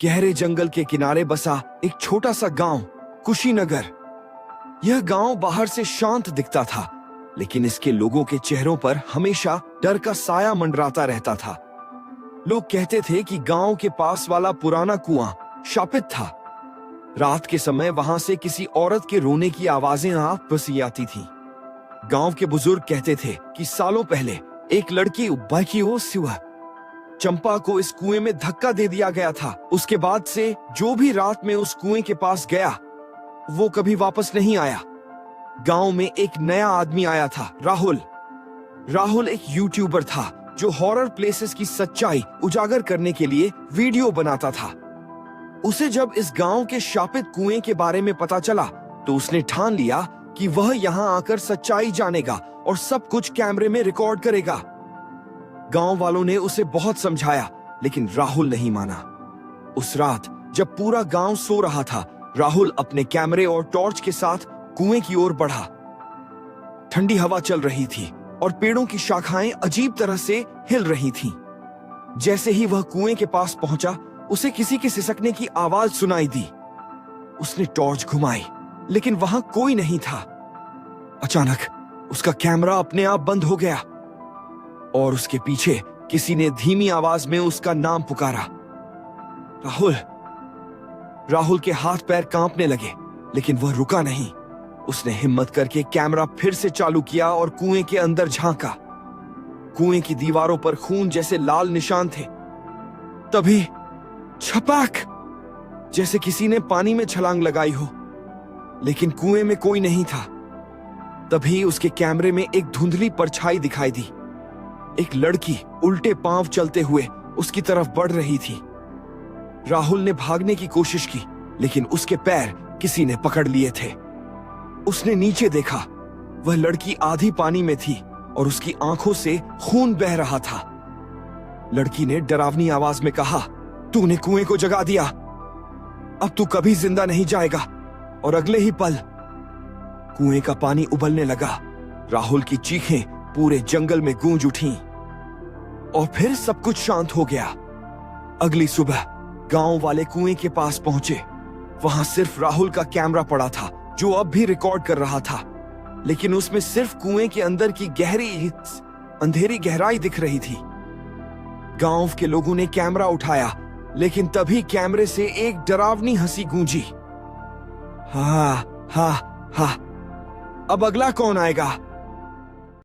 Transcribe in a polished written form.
गहरे जंगल के किनारे बसा एक छोटा सा गांव, कुशीनगर। यह गांव बाहर से शांत दिखता था, लेकिन इसके लोगों के चेहरों पर हमेशा डर का साया मंडराता रहता था। लोग कहते थे कि गांव के पास वाला पुराना कुआं शापित था। रात के समय वहां से किसी औरत के रोने की आवाजें आपसी आती थीं। गांव के बुजुर्ग कहते थे कि सालों पहले एक लड़की उब्बाकी सिवा चंपा को इस कुएं में धक्का दे दिया गया था। उसके बाद से जो भी रात में उस कुएं के पास गया वो कभी वापस नहीं आया। गांव में एक नया आदमी आया था, राहुल। राहुल एक यूट्यूबर था जो हॉरर प्लेसेस की सच्चाई उजागर करने के लिए वीडियो बनाता था। उसे जब इस गांव के शापित कुएं के बारे में पता चला तो उसने ठान लिया कि वह यहां आकर सच्चाई जानेगा और सब कुछ कैमरे में रिकॉर्ड करेगा। गांव वालों ने उसे बहुत समझाया, लेकिन राहुल नहीं माना। उस रात जब पूरा गांव सो रहा था, राहुल अपने कैमरे और टॉर्च के साथ कुएं की ओर बढ़ा। ठंडी हवा चल रही थी और पेड़ों की शाखाएं अजीब तरह से हिल रही थीं। जैसे ही वह कुएं के पास पहुंचा, उसे किसी के सिसकने की आवाज सुनाई दी। उसने टॉर्च घुमाई, लेकिन वहां कोई नहीं था। अचानक उसका कैमरा अपने आप बंद हो गया और उसके पीछे किसी ने धीमी आवाज में उसका नाम पुकारा, राहुल। राहुल के हाथ पैर कांपने लगे, लेकिन वह रुका नहीं। उसने हिम्मत करके कैमरा फिर से चालू किया और कुएं के अंदर झांका। कुएं की दीवारों पर खून जैसे लाल निशान थे। तभी छपाक, जैसे किसी ने पानी में छलांग लगाई हो, लेकिन कुएं में कोई नहीं था। तभी उसके कैमरे में एक धुंधली परछाई दिखाई दी। एक लड़की उल्टे पांव चलते हुए उसकी तरफ बढ़ रही थी। राहुल ने भागने की कोशिश की, लेकिन उसके पैर किसी ने पकड़ लिए थे। उसने नीचे देखा, वह लड़की आधी पानी में थी और उसकी आंखों से खून बह रहा था। लड़की ने डरावनी आवाज में कहा, तूने कुएं को जगा दिया, अब तू कभी जिंदा नहीं जाएगा। और अगले ही पल कुएं का पानी उबलने लगा। राहुल की चीखें पूरे जंगल में गूंज उठीं और फिर सब कुछ शांत हो गया। अगली सुबह गांव वाले कुएं के पास पहुंचे। वहां सिर्फ राहुल का कैमरा पड़ा था, जो अब भी रिकॉर्ड कर रहा था, लेकिन उसमें सिर्फ कुएं के अंदर की अंधेरी गहराई दिख रही थी। गांव के लोगों ने कैमरा उठाया, लेकिन तभी कैमरे से एक डरावनी हंसी गूंजी। हा हा हा, अब अगला कौन आएगा?